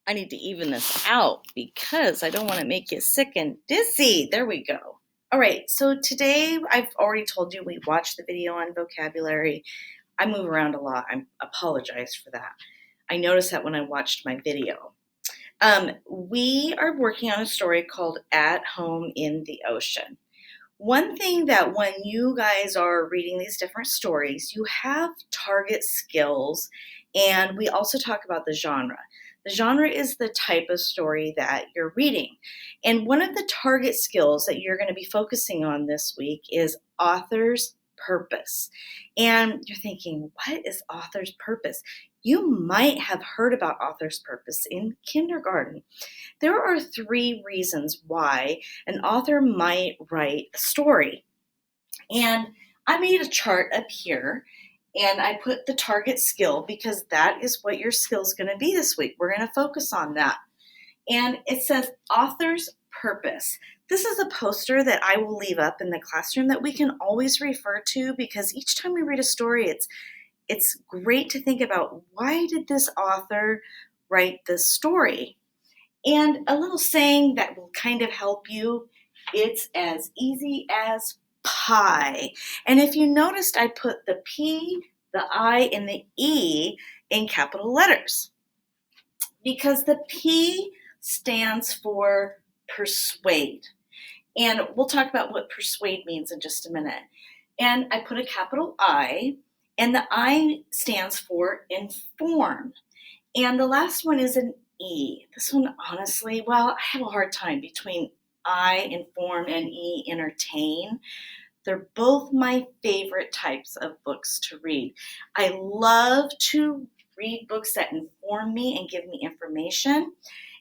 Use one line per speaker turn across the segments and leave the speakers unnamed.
I need to even this out because I don't want to make you sick and dizzy. There we go. All right, so today I've already told you we watched the video on vocabulary. I move around a lot. I apologize for that. I noticed that when I watched my video. We are working on a story called At Home in the Ocean. One thing that when you guys are reading these different stories, you have target skills, and we also talk about the genre. The genre is the type of story that you're reading. And one of the target skills that you're going to be focusing on this week is author's purpose. And you're thinking, what is author's purpose? You might have heard about author's purpose in kindergarten. There are 3 reasons why an author might write a story. And I made a chart up here and I put the target skill because that is what your skill is going to be this week. We're going to focus on that. And it says author's purpose. This is a poster that I will leave up in the classroom that we can always refer to because each time we read a story, it's great to think about, why did this author write this story? And a little saying that will kind of help you, it's as easy as pie. And if you noticed, I put the P, the I, and the E in capital letters because the P stands for persuade. And we'll talk about what persuade means in just a minute. And I put a capital I, and the I stands for inform. And the last one is an E. This one, honestly, well, I have a hard time between I, inform, and E, entertain. They're both my favorite types of books to read. I love to read books that inform me and give me information.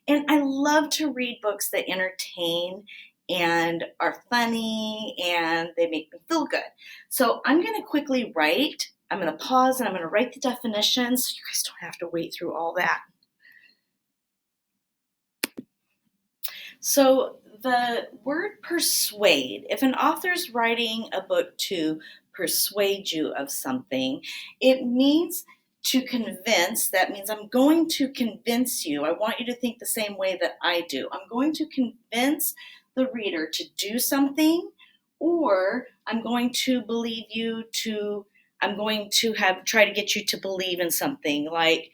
And I love to read books that entertain and are funny and they make me feel good. So I'm going to quickly write. I'm going to pause and I'm going to write the definitions so you guys don't have to wait through all that. So the word persuade, if an author's writing a book to persuade you of something, it means to convince. That means I'm going to convince you. I want you to think the same way that I do. I'm going to convince the reader to do something, or I'm going to believe you to, I'm going to try to get you to believe in something like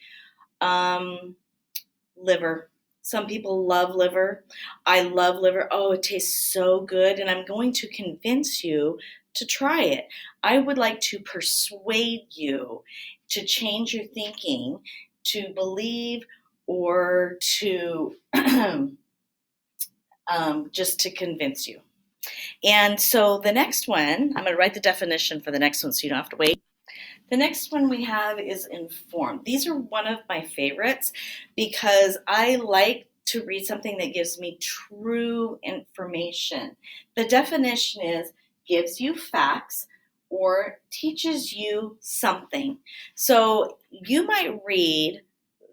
liver. Some people love liver. I love liver. Oh, it tastes so good. And I'm going to convince you to try it. I would like to persuade you to change your thinking, to believe, or to just to convince you. And so the next one, I'm going to write the definition for the next one so you don't have to wait. The next one we have is inform. These are one of my favorites because I like to read something that gives me true information. The definition is gives you facts or teaches you something. So you might read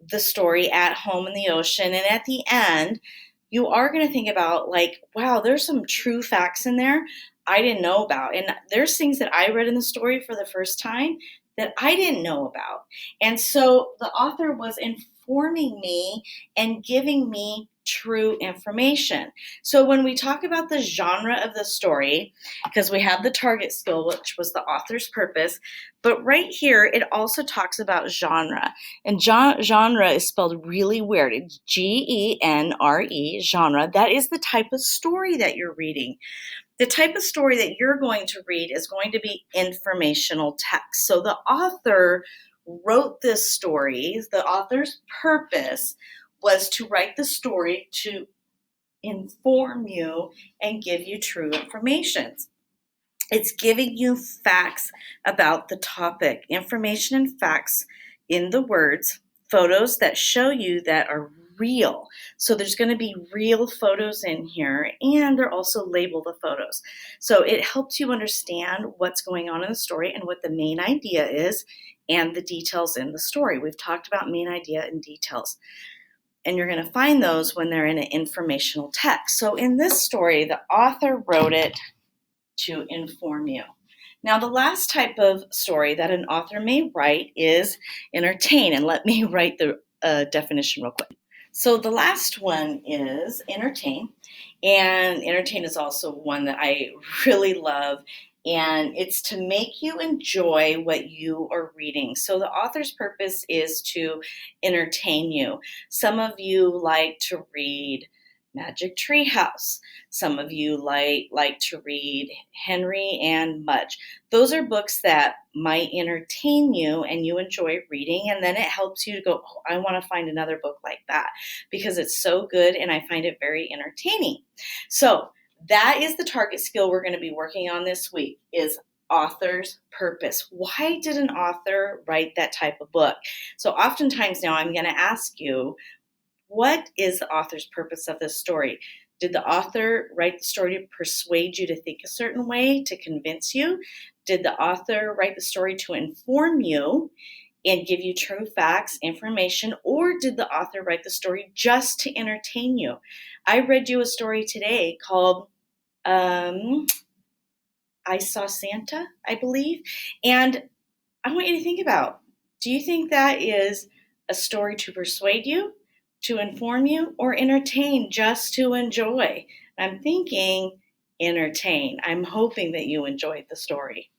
the story At Home in the Ocean, and at the end, you are going to think about, like, wow, there's some true facts in there I didn't know about. And there's things that I read in the story for the first time that I didn't know about. And so the author was informing me and giving me true information. So when we talk about the genre of the story, because we have the target skill, which was the author's purpose, but right here it also talks about genre. And genre is spelled really weird. It's G-E-N-R-E, genre. That is the type of story that you're reading. The type of story that you're going to read is going to be informational text. So the author wrote this story. The author's purpose was to write the story to inform you and give you true information. It's giving you facts about the topic, information and facts in the words, photos that show you that are real. So there's going to be real photos in here, and they're also labeled the photos. So it helps you understand what's going on in the story and what the main idea is and the details in the story. We've talked about main idea and details. And you're going to find those when they're in an informational text. So in this story, the author wrote it to inform you. Now, the last type of story that an author may write is entertain. And let me write the definition real quick. So the last one is entertain. And entertain is also one that I really love. And it's to make you enjoy what you are reading. So the author's purpose is to entertain you. Some of you like to read Magic Tree House. Some of you like to read Henry and Mudge. Those are books that might entertain you and you enjoy reading, and then it helps you to go, oh, I want to find another book like that because it's so good and I find it very entertaining. So that is the target skill we're going to be working on this week is author's purpose. Why did an author write that type of book? So oftentimes now I'm going to ask you, what is the author's purpose of this story? Did the author write the story to persuade you to think a certain way, to convince you? Did the author write the story to inform you and give you true facts, information, or did the author write the story just to entertain you? I read you a story today called I Saw Santa, I believe, and I want you to think about, do you think that is a story to persuade you, to inform you, or entertain just to enjoy? I'm thinking entertain. I'm hoping that you enjoyed the story.